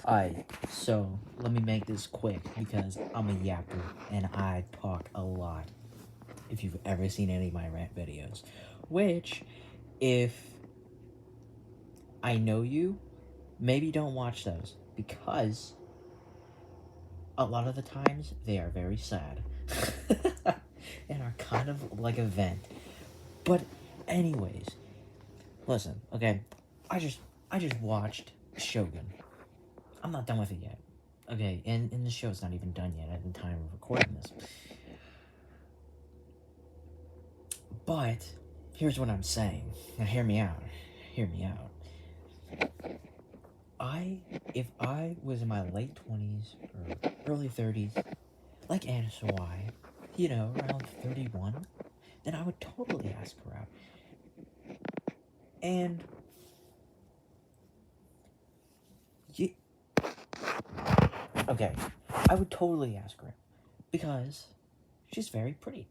Alright, so let me make this quick because I'm a yapper and I talk a lot. If you've ever seen any of my rant videos, which, if I know you, maybe don't watch those because a lot of the times they are very sad and are kind of like a vent. But, anyways, listen, okay, I just watched Shogun. I'm not done with it yet. Okay, and the show's not even done yet at the time of recording this. But, here's what I'm saying. Now, hear me out. Hear me out. If I was in my late 20s or early 30s, like Anna Sawai, around 31, then I would totally ask her out. And, okay, I would totally ask her out because she's very pretty.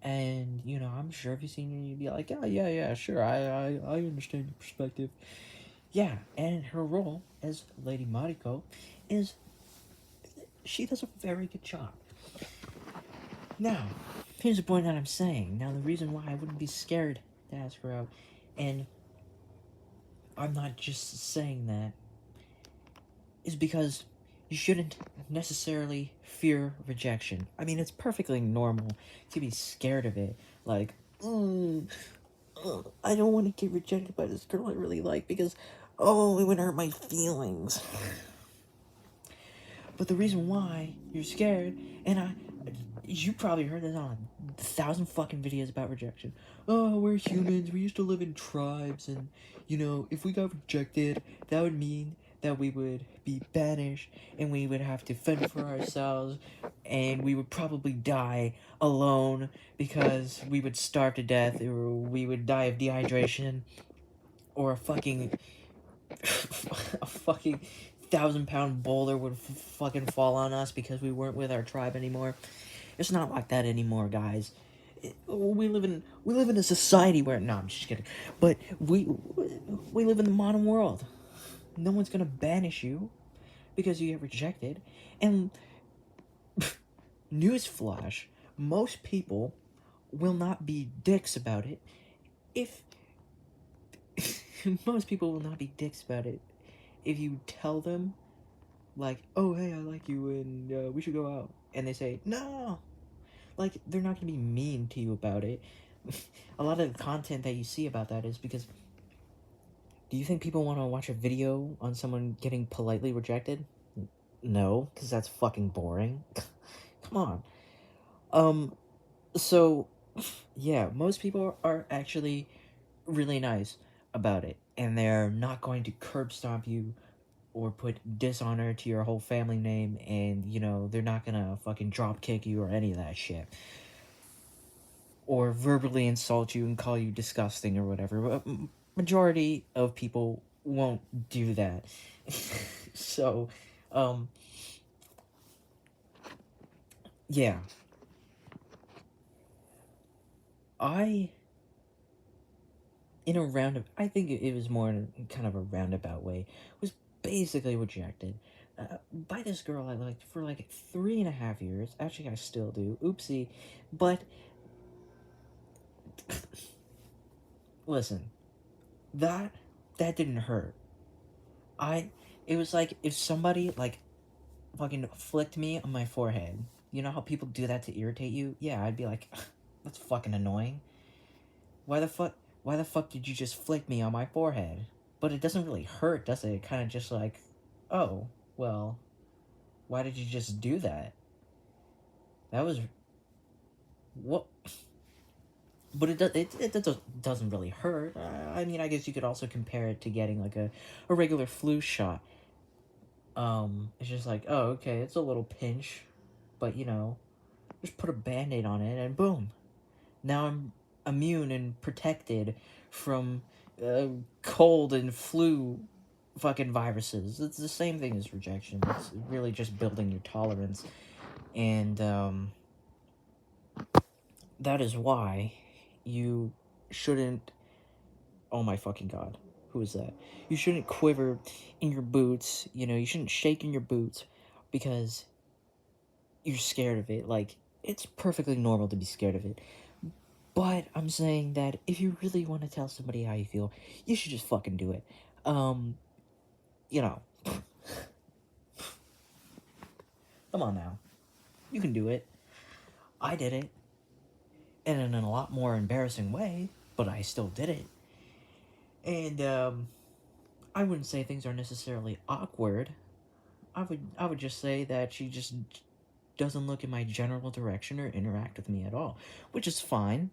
And, I'm sure if you've seen her, you'd be like, oh, yeah, sure, I understand your perspective. Yeah, and her role as Lady Mariko is, she does a very good job. Now, here's the point that I'm saying. Now, the reason why I wouldn't be scared to ask her out, and I'm not just saying that, is because you shouldn't necessarily fear rejection. I mean, it's perfectly normal to be scared of it. Like, I don't want to get rejected by this girl I really like because, it would hurt my feelings. But the reason why you're scared, and you probably heard this on 1,000 fucking videos about rejection. Oh, we're humans, we used to live in tribes, and, if we got rejected, that would mean that we would be banished, and we would have to fend for ourselves, and we would probably die alone, because we would starve to death, or we would die of dehydration, or a fucking 1,000-pound boulder would fucking fall on us because we weren't with our tribe anymore. It's not like that anymore, guys. We live in a society where, no, I'm just kidding, but we live in the modern world. No one's gonna banish you because you get rejected. And newsflash, most people will not be dicks about it if most people will not be dicks about it if you tell them, like, oh, hey, I like you, and we should go out. And they say, no. Like, they're not going to be mean to you about it. A lot of the content that you see about that is because, do you think people want to watch a video on someone getting politely rejected? No, because that's fucking boring. Come on. So, yeah, most people are actually really nice about it, and they're not going to curb stomp you or put dishonor to your whole family name, and, they're not gonna fucking drop kick you or any of that shit. Or verbally insult you and call you disgusting or whatever. But majority of people won't do that. So, yeah. In a roundabout, I think it was more in kind of a roundabout way, was basically rejected by this girl I liked for like 3.5 years. Actually, I still do. Oopsie. But, listen, that didn't hurt. It was like if somebody, like, fucking flicked me on my forehead. You know how people do that to irritate you? Yeah, I'd be like, that's fucking annoying. Why the fuck did you just flick me on my forehead? But it doesn't really hurt, does it? It kind of just like, oh, well, why did you just do that? That was, what? But it doesn't really hurt. I mean, I guess you could also compare it to getting like a regular flu shot. It's just like, oh, okay, it's a little pinch, but just put a band-aid on it and boom. Now I'm immune and protected from cold and flu fucking viruses. It's the same thing as rejection. It's really just building your tolerance. And that is why you shouldn't... Oh my fucking god. Who is that? You shouldn't quiver in your boots. You know, you shouldn't shake in your boots because you're scared of it. Like, it's perfectly normal to be scared of it. But I'm saying that if you really want to tell somebody how you feel, you should just fucking do it. Um, you know, come on now. You can do it. I did it. And in a lot more embarrassing way, but I still did it. And, I wouldn't say things are necessarily awkward. I would just say that she just doesn't look in my general direction or interact with me at all, which is fine.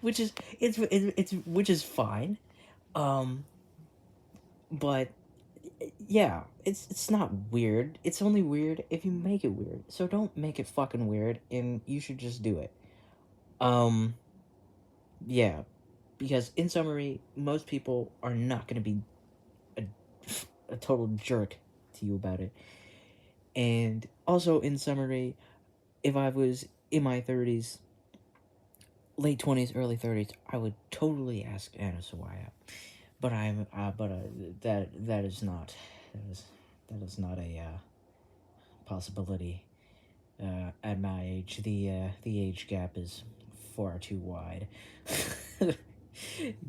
which is it's which is fine. Um, but yeah, it's not weird. It's only weird if you make it weird. So don't make it fucking weird, and you should just do it. Um, yeah, because in summary, most people are not gonna be a, a total jerk to you about it. And also, in summary, if I was in my 30s, late 20s, early 30s, I would totally ask Anna Sawai out. But that is not, that is not a possibility. At my age, the age gap is far too wide.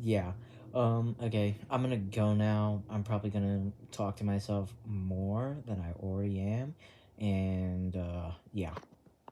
Yeah. Okay, I'm gonna go now. I'm probably gonna talk to myself more than I already am. And, yeah.